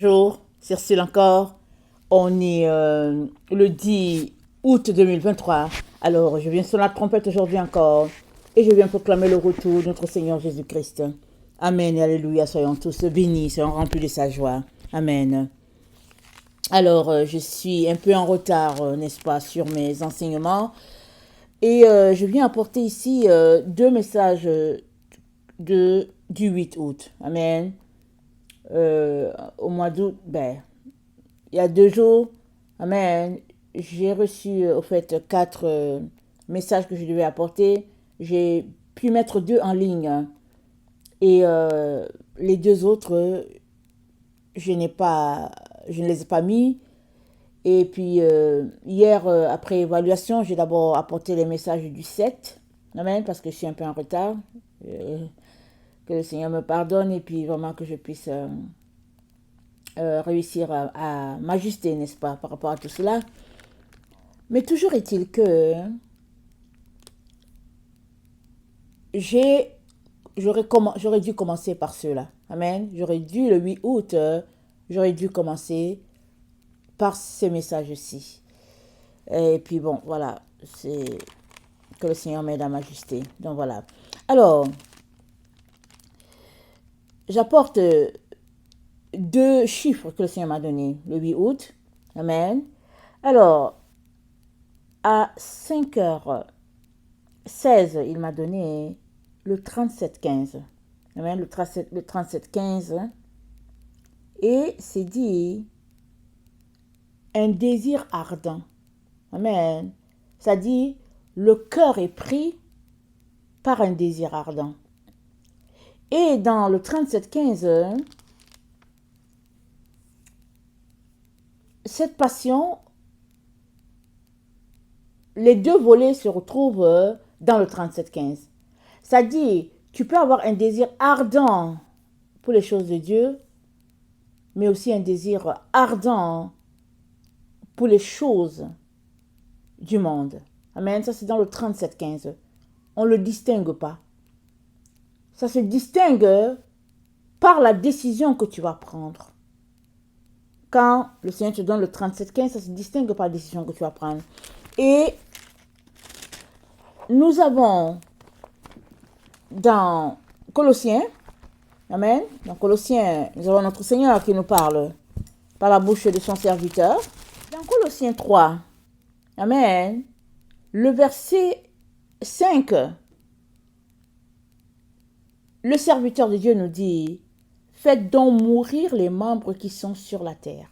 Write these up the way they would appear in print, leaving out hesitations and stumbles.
Bonjour, c'est Cyril encore. On est le 10 août 2023. Alors, je viens sur la trompette aujourd'hui encore et je viens proclamer le retour de notre Seigneur Jésus-Christ. Amen et alléluia. Soyons tous bénis, soyons remplis de sa joie. Amen. Alors, je suis un peu en retard, n'est-ce pas, sur mes enseignements. Et je viens apporter ici deux messages du 8 août. Amen. Au mois d'août, il y a 2 jours, amen, j'ai reçu au fait 4 messages que je devais apporter. J'ai pu mettre 2 en ligne et les 2 autres, je ne les ai pas mis. Et puis hier, après évaluation, j'ai d'abord apporté les messages du 7, amen, parce que je suis un peu en retard. Que le Seigneur me pardonne et puis vraiment que je puisse réussir à m'ajuster, n'est-ce pas, par rapport à tout cela. Mais toujours est-il que j'aurais dû commencer par cela. Amen. J'aurais dû, le 8 août, j'aurais dû commencer par ces messages-ci. Et puis bon, voilà, c'est que le Seigneur m'aide à m'ajuster. Donc voilà. Alors, j'apporte 2 chiffres que le Seigneur m'a donnés le 8 août. Amen. Alors, à 5h16, il m'a donné le 37-15. Amen, le 37-15. Et c'est dit un désir ardent. Amen. Ça dit le cœur est pris par un désir ardent. Et dans le 37-15, cette passion, les 2 volets se retrouvent dans le 37-15. Ça dit, tu peux avoir un désir ardent pour les choses de Dieu, mais aussi un désir ardent pour les choses du monde. Amen. Ça, c'est dans le 37-15. On ne le distingue pas. Ça se distingue par la décision que tu vas prendre. Quand le Seigneur te donne le 37-15, ça se distingue par la décision que tu vas prendre. Et nous avons dans Colossiens, amen, dans Colossiens, nous avons notre Seigneur qui nous parle par la bouche de son serviteur. Dans Colossiens 3, amen, le verset 5, le serviteur de Dieu nous dit, faites donc mourir les membres qui sont sur la terre.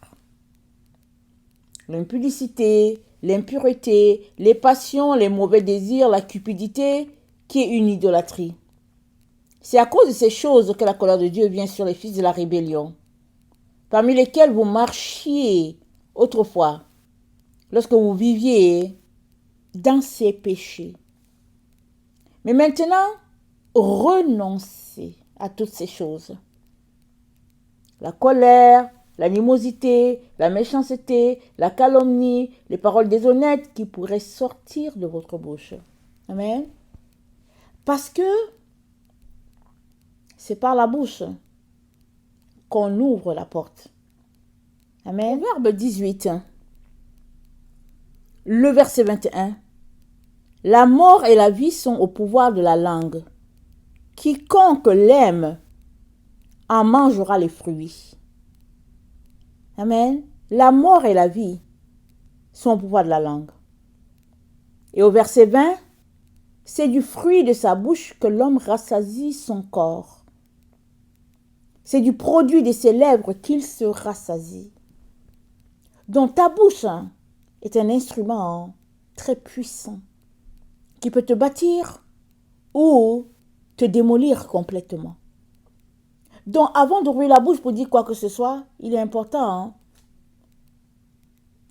L'impudicité, l'impureté, les passions, les mauvais désirs, la cupidité, qui est une idolâtrie. C'est à cause de ces choses que la colère de Dieu vient sur les fils de la rébellion, parmi lesquels vous marchiez autrefois, lorsque vous viviez dans ces péchés. Mais maintenant, renoncez à toutes ces choses. La colère, l'animosité, la méchanceté, la calomnie, les paroles déshonnêtes qui pourraient sortir de votre bouche. Amen. Parce que c'est par la bouche qu'on ouvre la porte. Amen. Verbe 18, le verset 21. La mort et la vie sont au pouvoir de la langue. Quiconque l'aime en mangera les fruits. Amen. La mort et la vie sont au pouvoir de la langue. Et au verset 20, c'est du fruit de sa bouche que l'homme rassasie son corps. C'est du produit de ses lèvres qu'il se rassasie. Donc ta bouche est un instrument très puissant qui peut te bâtir ou te démolir complètement. Donc avant d'ouvrir la bouche pour dire quoi que ce soit, il est important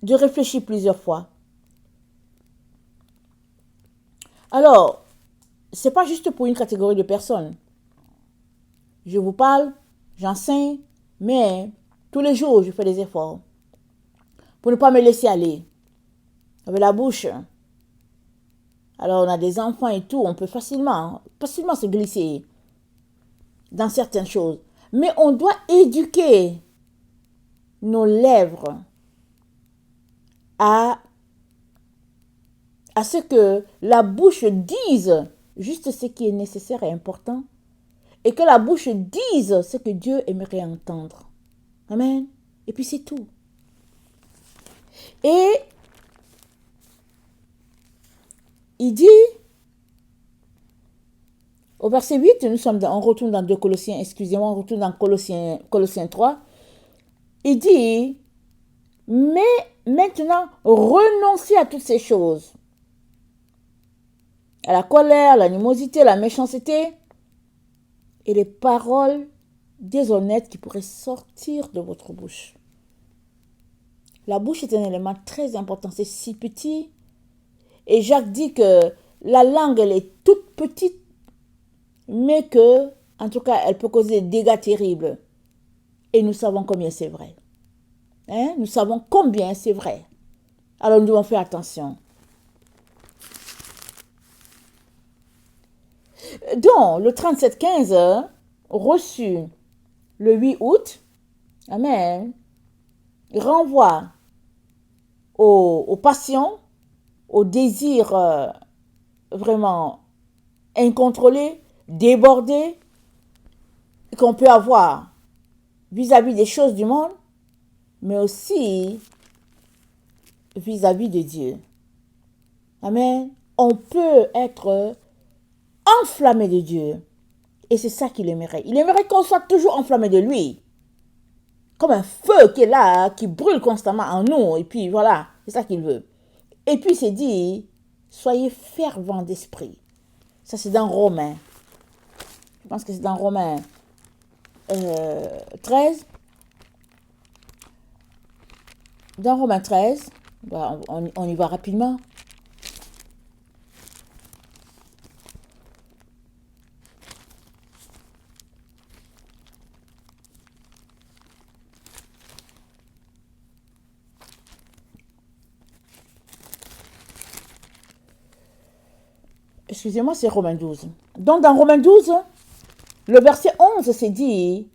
de réfléchir plusieurs fois. Alors, ce n'est pas juste pour une catégorie de personnes. Je vous parle, j'enseigne, mais tous les jours, je fais des efforts pour ne pas me laisser aller avec la bouche. Alors, on a des enfants et tout, on peut facilement se glisser dans certaines choses. Mais on doit éduquer nos lèvres à ce que la bouche dise juste ce qui est nécessaire et important, et que la bouche dise ce que Dieu aimerait entendre. Amen. Et puis c'est tout. Et il dit, au verset 8, on retourne dans 2 Colossiens, excusez-moi, on retourne dans Colossiens 3, il dit, mais maintenant, renoncez à toutes ces choses. À la colère, l'animosité, la méchanceté et les paroles déshonnêtes qui pourraient sortir de votre bouche. La bouche est un élément très important, c'est si petit. Et Jacques dit que la langue, elle est toute petite, mais que, en tout cas, elle peut causer des dégâts terribles. Et nous savons combien c'est vrai. Nous savons combien c'est vrai. Alors nous devons faire attention. Donc, le 37-15, reçu le 8 août, amen, il renvoie aux passions, aux désirs vraiment incontrôlés, débordés, qu'on peut avoir vis-à-vis des choses du monde, mais aussi vis-à-vis de Dieu. Amen. On peut être enflammé de Dieu. Et c'est ça qu'il aimerait. Il aimerait qu'on soit toujours enflammé de lui. Comme un feu qui est là, qui brûle constamment en nous. Et puis voilà, c'est ça qu'il veut. Et puis c'est dit, soyez fervents d'esprit. Ça c'est dans Romains. Je pense que c'est dans Romains 13. Dans Romains 13, on y va rapidement. Excusez-moi, c'est Romains 12. Donc dans Romains 12, le verset 11, c'est dit,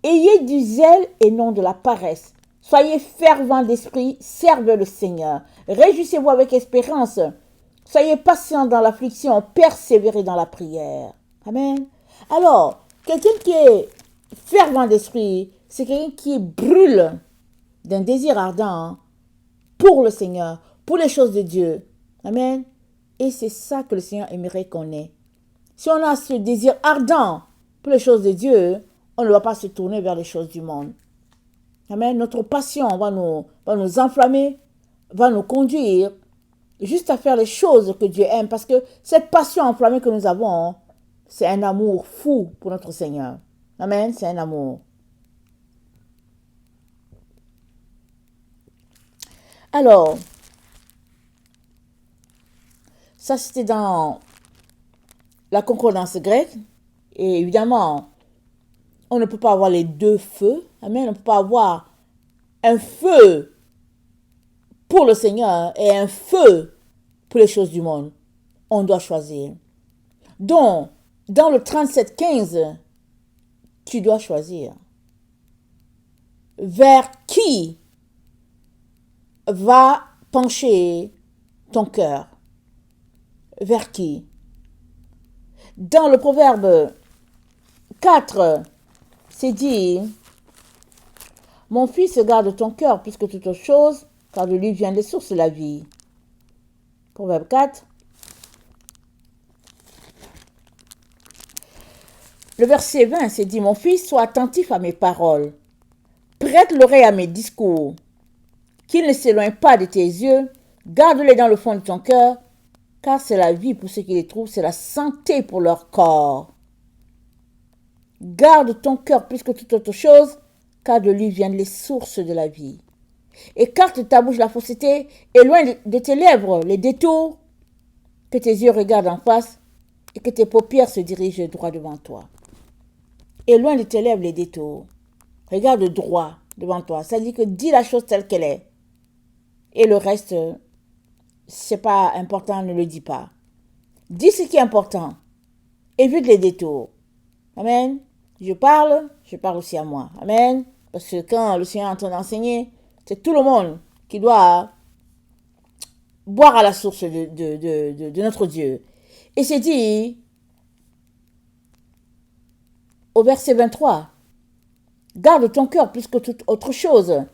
ayez du zèle et non de la paresse. Soyez fervents d'esprit, servez le Seigneur. Réjouissez-vous avec espérance. Soyez patients dans l'affliction, persévérez dans la prière. Amen. Alors, quelqu'un qui est fervent d'esprit, c'est quelqu'un qui brûle d'un désir ardent pour le Seigneur, pour les choses de Dieu. Amen. Et c'est ça que le Seigneur aimerait qu'on ait. Si on a ce désir ardent pour les choses de Dieu, on ne va pas se tourner vers les choses du monde. Amen. Notre passion va nous enflammer, va nous conduire juste à faire les choses que Dieu aime. Parce que cette passion enflammée que nous avons, c'est un amour fou pour notre Seigneur. Amen. C'est un amour. Alors, ça c'était dans la concordance grecque. Et évidemment, on ne peut pas avoir les deux feux. Amen. On ne peut pas avoir un feu pour le Seigneur et un feu pour les choses du monde. On doit choisir. Donc, dans le 37-15, tu dois choisir. Vers qui va pencher ton cœur? Vers qui? Dans le proverbe 4, c'est dit, mon fils, garde ton cœur plus que toute autre chose, car de lui viennent les sources de la vie. Proverbe 4. Le verset 20, c'est dit, mon fils, sois attentif à mes paroles. Prête l'oreille à mes discours. Qu'ils ne s'éloignent pas de tes yeux. Garde-les dans le fond de ton cœur, car c'est la vie pour ceux qui les trouvent, c'est la santé pour leur corps. Garde ton cœur plus que toute autre chose, car de lui viennent les sources de la vie. Écarte de ta bouche la fausseté, éloigne de tes lèvres les détours, que tes yeux regardent en face et que tes paupières se dirigent droit devant toi. Éloigne de tes lèvres les détours. Regarde droit devant toi. Ça dit que dis la chose telle qu'elle est. Et le reste, c'est pas important, ne le dis pas. Dis ce qui est important. Évite les détours. Amen. Je parle aussi à moi. Amen. Parce que quand le Seigneur est en train d'enseigner, c'est tout le monde qui doit boire à la source de notre Dieu. Et c'est dit au verset 23, garde ton cœur plus que toute autre chose,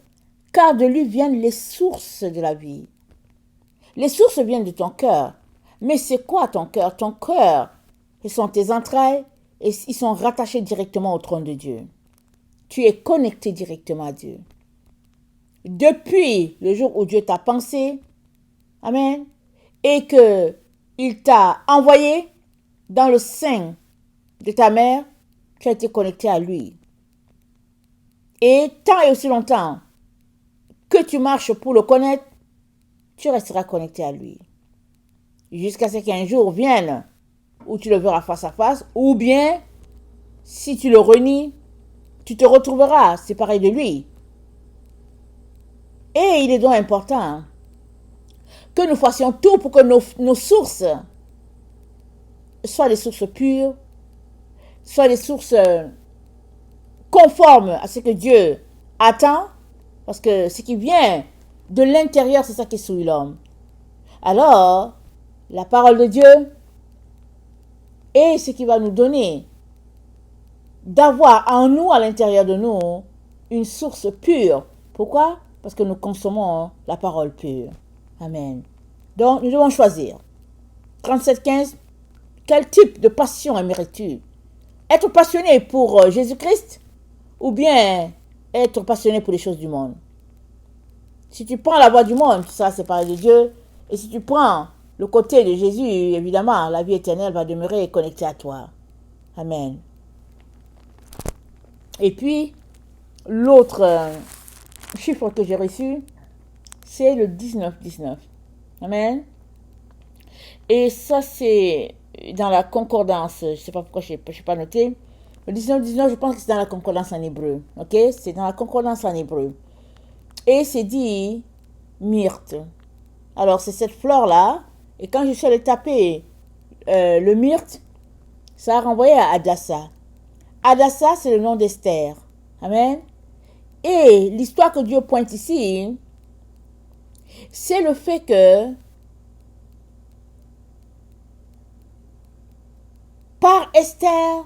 car de lui viennent les sources de la vie. Les sources viennent de ton cœur. Mais c'est quoi ton cœur? Ton cœur, ce sont tes entrailles et ils sont rattachés directement au trône de Dieu. Tu es connecté directement à Dieu. Depuis le jour où Dieu t'a pensé, amen, et qu'il t'a envoyé dans le sein de ta mère, tu as été connecté à lui. Et tant et aussi longtemps que tu marches pour le connaître, tu resteras connecté à lui. Jusqu'à ce qu'un jour vienne où tu le verras face à face, ou bien, si tu le renies, tu te retrouveras séparé de lui. Et il est donc important que nous fassions tout pour que nos sources soient des sources pures, soient des sources conformes à ce que Dieu attend, parce que ce qui vient de l'intérieur, c'est ça qui souille l'homme. Alors, la parole de Dieu est ce qui va nous donner d'avoir en nous, à l'intérieur de nous, une source pure. Pourquoi? Parce que nous consommons la parole pure. Amen. Donc, nous devons choisir. 37,15, quel type de passion aimerais-tu? Être passionné pour Jésus-Christ ou bien être passionné pour les choses du monde? Si tu prends la voie du monde, tu seras séparé de Dieu. Et si tu prends le côté de Jésus, évidemment, la vie éternelle va demeurer connectée à toi. Amen. Et puis, l'autre chiffre que j'ai reçu, c'est le 19-19. Amen. Et ça, c'est dans la concordance. Je ne sais pas pourquoi je n'ai pas noté. Le 19-19, je pense que c'est dans la concordance en hébreu. Ok? C'est dans la concordance en hébreu. Et c'est dit myrte. Alors, c'est cette fleur-là. Et quand je suis allée taper le myrte, ça a renvoyé à Adassa. Adassa, c'est le nom d'Esther. Amen. Et l'histoire que Dieu pointe ici, c'est le fait que par Esther,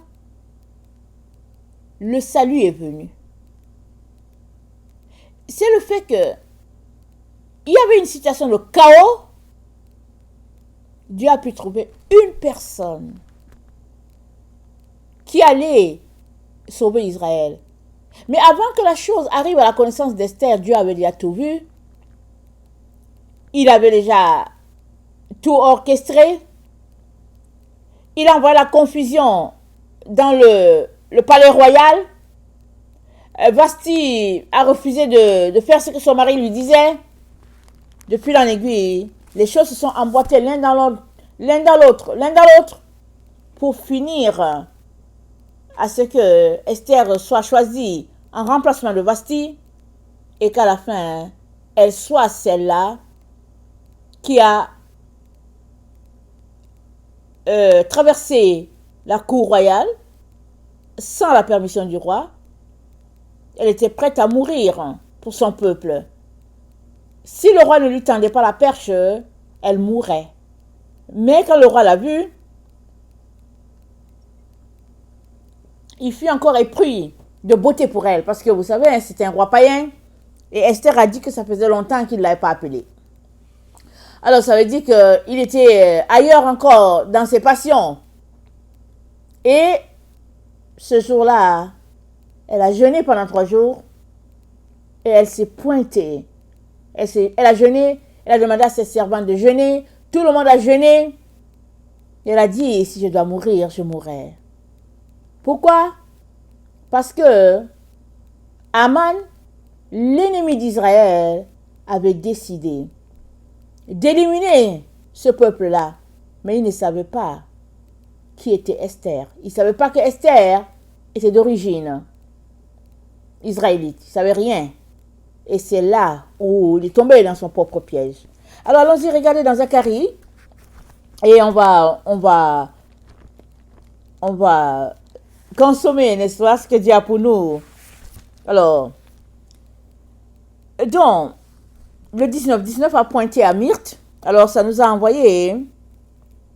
le salut est venu. C'est le fait que il y avait une situation de chaos. Dieu a pu trouver une personne qui allait sauver Israël. Mais avant que la chose arrive à la connaissance d'Esther, Dieu avait déjà tout vu. Il avait déjà tout orchestré. Il a envoyé la confusion dans le palais royal. Vasti a refusé de faire ce que son mari lui disait. De fil en aiguille, les choses se sont emboîtées l'un dans l'autre, pour finir à ce que Esther soit choisie en remplacement de Vasti et qu'à la fin, elle soit celle-là qui a traversé la cour royale sans la permission du roi. Elle était prête à mourir pour son peuple. Si le roi ne lui tendait pas la perche, elle mourrait. Mais quand le roi l'a vue, il fut encore épris de beauté pour elle. Parce que vous savez, c'était un roi païen. Et Esther a dit que ça faisait longtemps qu'il ne l'avait pas appelé. Alors ça veut dire qu'il était ailleurs encore dans ses passions. Et ce jour-là, elle a jeûné pendant 3 jours. Et elle s'est pointée. Elle a jeûné. Elle a demandé à ses servantes de jeûner. Tout le monde a jeûné. Et elle a dit, si je dois mourir, je mourrai. Pourquoi? Parce que Aman, l'ennemi d'Israël, avait décidé d'éliminer ce peuple-là. Mais il ne savait pas qui était Esther. Il ne savait pas que Esther était d'origine israélite. Il ne savait rien. Et c'est là où il est tombé dans son propre piège. Alors allons-y regarder dans Zacharie. Et on va consommer, n'est-ce pas, ce que Dieu a pour nous. Alors, Donc, le 19 a pointé à Myrte. Alors, ça nous a envoyé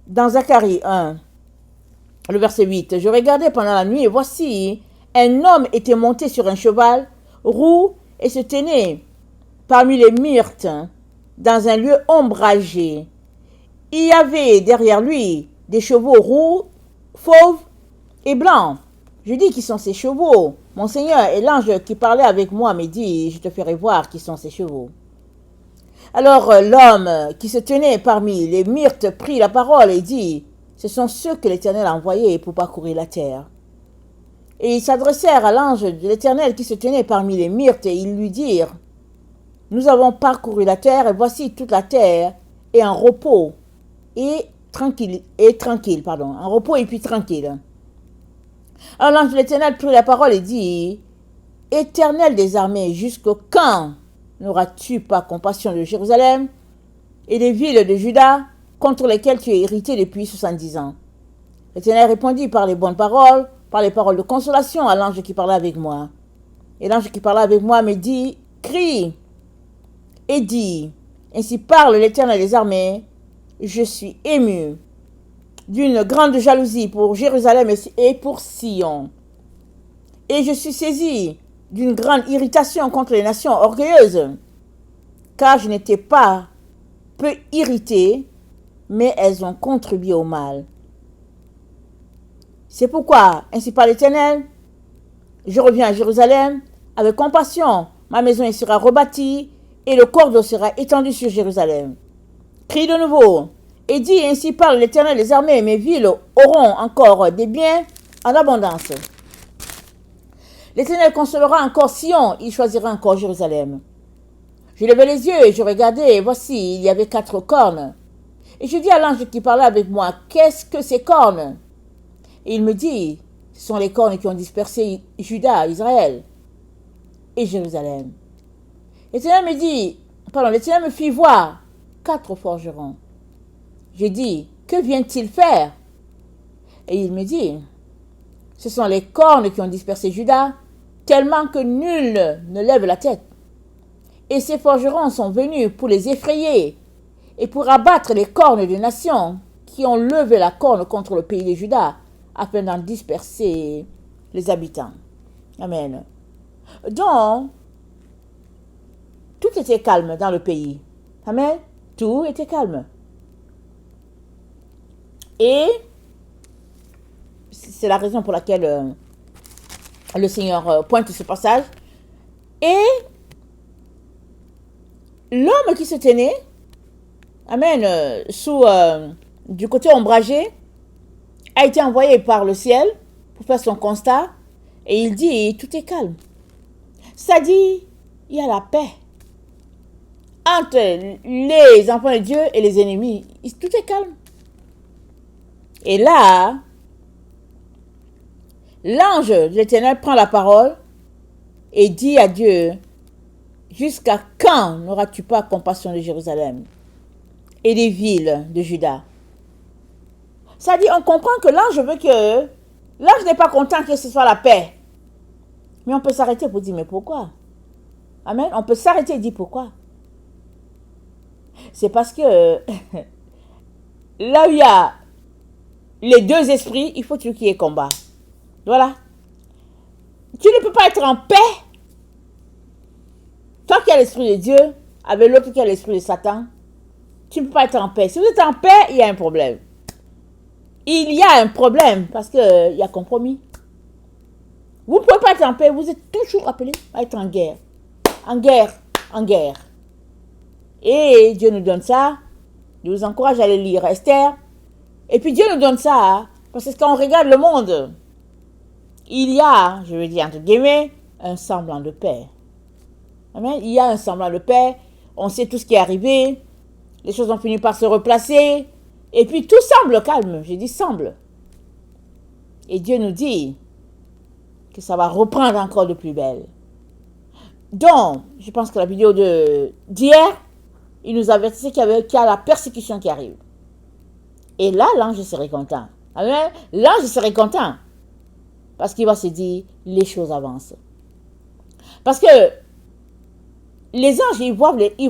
dans Zacharie 1, le verset 8. Je regardais pendant la nuit et voici, un homme était monté sur un cheval roux et se tenait parmi les myrtes dans un lieu ombragé. Il y avait derrière lui des chevaux roux, fauves et blancs. Je dis qui sont ces chevaux, mon Seigneur, et l'ange qui parlait avec moi me dit, je te ferai voir qui sont ces chevaux. Alors l'homme qui se tenait parmi les myrtes prit la parole et dit, ce sont ceux que l'Éternel a envoyés pour parcourir la terre. Et ils s'adressèrent à l'ange de l'Éternel qui se tenait parmi les myrtes et ils lui dirent, nous avons parcouru la terre et voici toute la terre est en repos et tranquille, en repos et puis tranquille. Alors l'ange de l'Éternel prit la parole et dit, Éternel des armées, jusqu'au quand n'auras-tu pas compassion de Jérusalem et des villes de Juda contre lesquelles tu es irrité depuis 70 ans? L'Éternel répondit par les bonnes paroles, par les paroles de consolation à l'ange qui parlait avec moi. Et l'ange qui parlait avec moi me dit, crie et dis, ainsi parle l'Éternel des armées, je suis ému d'une grande jalousie pour Jérusalem et pour Sion. Et je suis saisi d'une grande irritation contre les nations orgueilleuses, car je n'étais pas peu irrité, mais elles ont contribué au mal. C'est pourquoi, ainsi parle l'Éternel, je reviens à Jérusalem avec compassion, ma maison y sera rebâtie et le cordeau sera étendu sur Jérusalem. Crie de nouveau et dis, ainsi parle l'Éternel des armées, mes villes auront encore des biens en abondance. L'Éternel consolera encore Sion, il choisira encore Jérusalem. Je levai les yeux et je regardais, et voici, il y avait 4 cornes. Et je dis à l'ange qui parlait avec moi, qu'est-ce que ces cornes? Et il me dit, ce sont les cornes qui ont dispersé Juda, Israël et Jérusalem. L'Éternel me fit voir 4 forgerons. J'ai dit, que vient-il faire? Et il me dit, ce sont les cornes qui ont dispersé Juda, tellement que nul ne lève la tête. Et ces forgerons sont venus pour les effrayer et pour abattre les cornes des nations qui ont levé la corne contre le pays de Juda, afin d'en disperser les habitants. Amen. Donc, tout était calme dans le pays. Amen. Tout était calme. Et c'est la raison pour laquelle le Seigneur pointe ce passage. Et l'homme qui se tenait, amen, du côté ombragé, a été envoyé par le ciel pour faire son constat. Et il dit, tout est calme. Ça dit, il y a la paix entre les enfants de Dieu et les ennemis. Tout est calme. Et là, l'ange de l'Éternel prend la parole et dit à Dieu, jusqu'à quand n'auras-tu pas compassion de Jérusalem et des villes de Juda? Ça dit, on comprend que l'ange veut que... L'ange n'est pas content que ce soit la paix. Mais on peut s'arrêter pour dire, mais pourquoi? Amen. On peut s'arrêter et dire pourquoi. C'est parce que là où il y a les deux esprits, il faut qu'il y ait combat. Voilà. Tu ne peux pas être en paix tant qu'il y a l'esprit de Dieu avec l'autre qui a l'esprit de Satan. Tu ne peux pas être en paix. Si vous êtes en paix, il y a un problème. Il y a un problème parce qu'il y a compromis. Vous ne pouvez pas être en paix. Vous êtes toujours appelé à être en guerre. En guerre. En guerre. Et Dieu nous donne ça. Je vous encourage à aller lire Esther. Et puis Dieu nous donne ça parce que quand on regarde le monde, il y a, je veux dire entre guillemets, un semblant de paix. Amen. Il y a un semblant de paix. On sait tout ce qui est arrivé. Les choses ont fini par se replacer. Et puis tout semble calme. J'ai dit semble. Et Dieu nous dit que ça va reprendre encore de plus belle. Donc, je pense que la vidéo d'hier, il nous avertissait qu'il y a la persécution qui arrive. Et là, l'ange serait content. Amen. L'ange serait content. Parce qu'il va se dire, les choses avancent. Parce que les anges, ils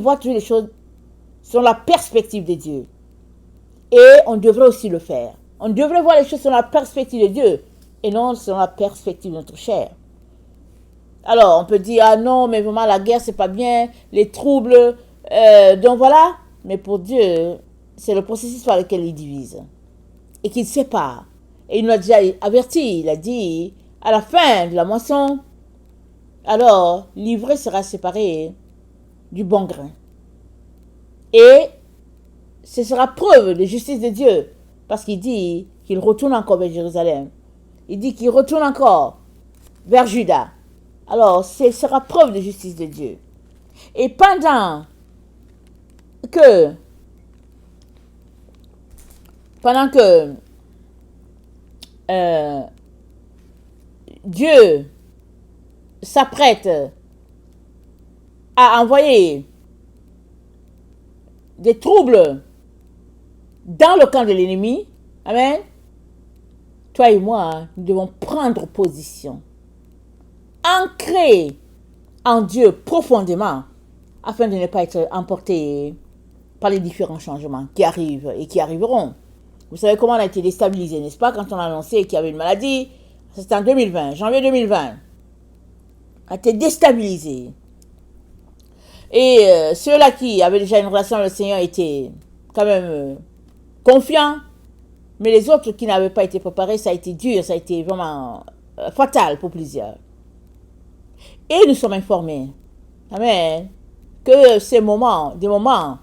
voient toutes les choses sur la perspective de Dieu. Et on devrait aussi le faire. On devrait voir les choses sur la perspective de Dieu et non sur la perspective de notre chair. Alors, on peut dire, ah non, mais vraiment, la guerre, c'est pas bien, les troubles, donc voilà. Mais pour Dieu, c'est le processus par lequel il divise et qu'il sépare. Et il nous a déjà averti, il a dit, à la fin de la moisson, alors l'ivraie sera séparée du bon grain. Et ce sera preuve de justice de Dieu, parce qu'il dit qu'il retourne encore vers Jérusalem. Il dit qu'il retourne encore vers Juda. Alors, ce sera preuve de justice de Dieu. Et pendant que Dieu s'apprête à envoyer des troubles dans le camp de l'ennemi, amen, toi et moi, nous devons prendre position, ancrés en Dieu profondément, afin de ne pas être emportés par les différents changements qui arrivent et qui arriveront. Vous savez comment on a été déstabilisé, n'est-ce pas, quand on a annoncé qu'il y avait une maladie, c'était en 2020, janvier 2020. On a été déstabilisé. Et ceux-là qui avaient déjà une relation avec le Seigneur étaient quand même confiants, mais les autres qui n'avaient pas été préparés, ça a été dur, ça a été vraiment fatal pour plusieurs. Et nous sommes informés, amen, que des moments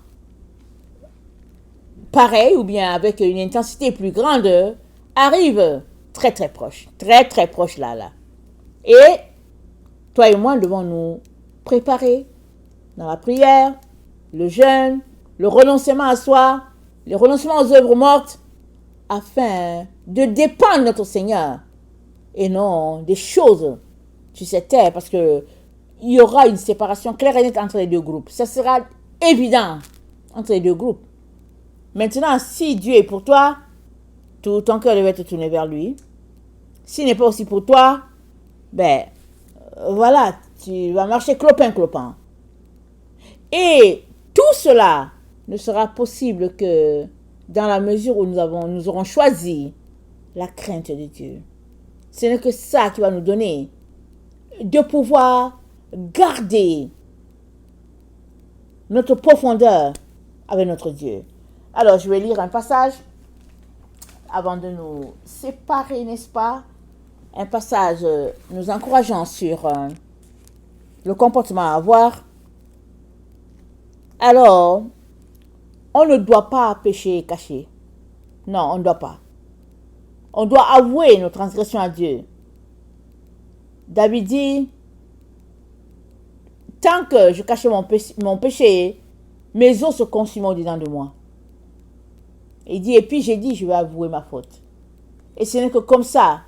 pareils ou bien avec une intensité plus grande arrivent très très proches là. Et toi et moi devons nous préparer dans la prière, le jeûne, le renoncement à soi, le renoncement aux œuvres mortes, afin de dépendre de notre Seigneur et non des choses sur cette terre, parce que il y aura une séparation claire et nette entre les deux groupes. Ça sera évident entre les deux groupes. Maintenant, si Dieu est pour toi, tout ton cœur devait te tourner vers lui. S'il n'est pas aussi pour toi, voilà, tu vas marcher clopin. Et tout cela ne sera possible que dans la mesure où nous aurons choisi la crainte de Dieu. Ce n'est que ça qui va nous donner de pouvoir garder notre profondeur avec notre Dieu. Alors, je vais lire un passage avant de nous séparer, n'est-ce pas? Un passage nous encourageant sur le comportement à avoir. Alors, on ne doit pas pécher caché. Non, on ne doit pas. On doit avouer nos transgressions à Dieu. David dit, tant que je cachais mon péché, mes os se consument au-dedans de moi. Il dit, et puis j'ai dit, je vais avouer ma faute. Et ce n'est que comme ça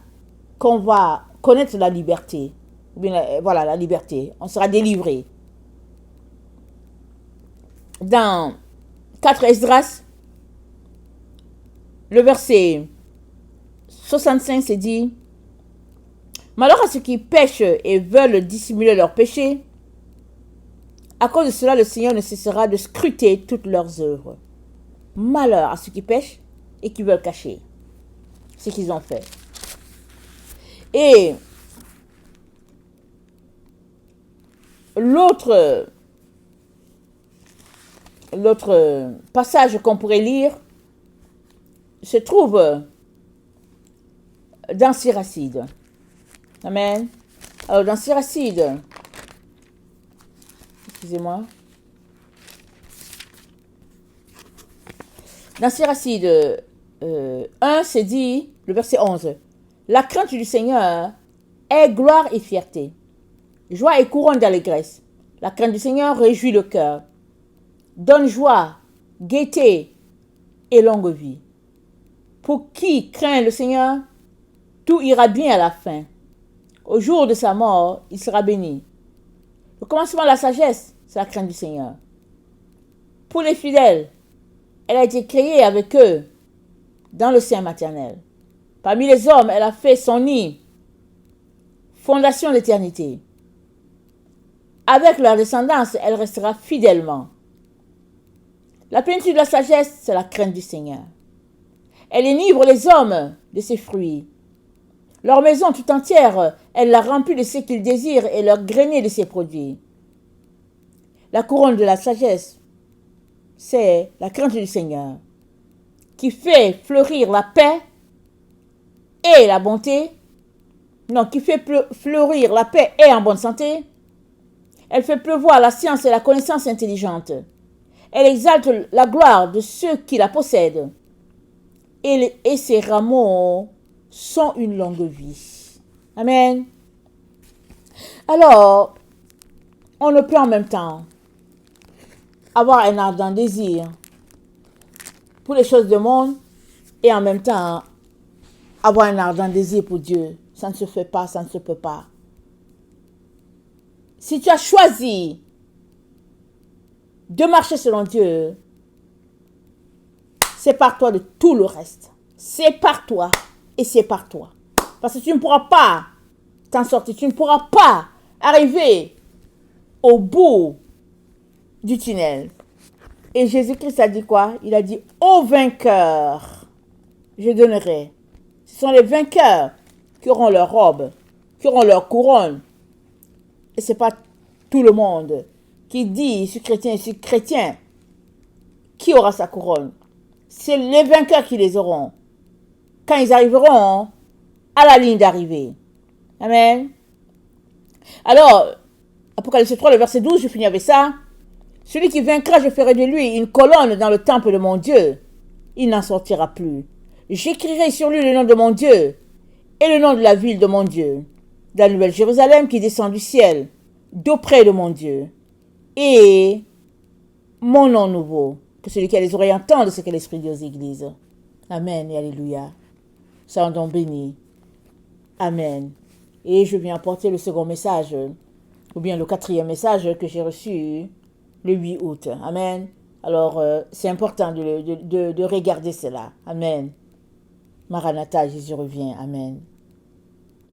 qu'on va connaître la liberté. Ou bien, voilà, la liberté. On sera délivré. Dans 4 Esdras, le verset 65, c'est dit, malheur à ceux qui pêchent et veulent dissimuler leurs péchés. À cause de cela, le Seigneur ne cessera de scruter toutes leurs œuvres. Malheur à ceux qui pêchent et qui veulent cacher ce qu'ils ont fait. Et l'autre passage qu'on pourrait lire se trouve dans Siracide. Amen. Alors dans Siracide, excusez-moi. Dans Siracide 1, c'est dit, le verset 11, la crainte du Seigneur est gloire et fierté, joie et couronne d'allégresse. La crainte du Seigneur réjouit le cœur, donne joie, gaieté et longue vie. Pour qui craint le Seigneur, tout ira bien à la fin. Au jour de sa mort, il sera béni. Le commencement de la sagesse, c'est la crainte du Seigneur. Pour les fidèles, elle a été créée avec eux dans le sein maternel. Parmi les hommes, elle a fait son nid, fondation d'éternité. avec leur descendance, elle restera fidèlement. La plénitude de la sagesse, c'est la crainte du Seigneur. Elle enivre les hommes de ses fruits. Leur maison tout entière, elle la remplit de ce qu'ils désirent et leur grenier de ses produits. La couronne de la sagesse, c'est la crainte du Seigneur qui fait fleurir la paix et la bonté. Non, qui fait fleurir la paix et en bonne santé. Elle fait pleuvoir la science et la connaissance intelligente. Elle exalte la gloire de ceux qui la possèdent. Et ses rameaux sont une longue vie. Amen. Alors, on ne peut en même temps avoir un ardent désir pour les choses du monde et en même temps avoir un ardent désir pour Dieu. Ça ne se fait pas, ça ne se peut pas. Si tu as choisi de marcher selon Dieu, sépare-toi de tout le reste. Sépare-toi et sépare-toi. Parce que tu ne pourras pas t'en sortir. Tu ne pourras pas arriver au bout du tunnel. Et Jésus-Christ a dit quoi? Il a dit, aux vainqueurs, je donnerai. Ce sont les vainqueurs qui auront leur robe, qui auront leur couronne. Et ce n'est pas tout le monde qui dit, je suis chrétien, qui aura sa couronne. C'est les vainqueurs qui les auront. Quand ils arriveront à la ligne d'arrivée. Amen. Alors, Apocalypse 3, le verset 12, je finis avec ça. Celui qui vaincra, je ferai de lui une colonne dans le temple de mon Dieu. Il n'en sortira plus. J'écrirai sur lui le nom de mon Dieu et le nom de la ville de mon Dieu, de la nouvelle Jérusalem qui descend du ciel, d'auprès de mon Dieu, et mon nom nouveau. Que celui qui a les oreilles entende ce que l'Esprit dit aux églises. Amen et alléluia. Soyons donc bénis. Amen. Et je viens apporter le second message, ou bien le quatrième message que j'ai reçu le 8 août. Amen. Alors, c'est important de regarder cela. Amen. Maranatha, Jésus revient. Amen.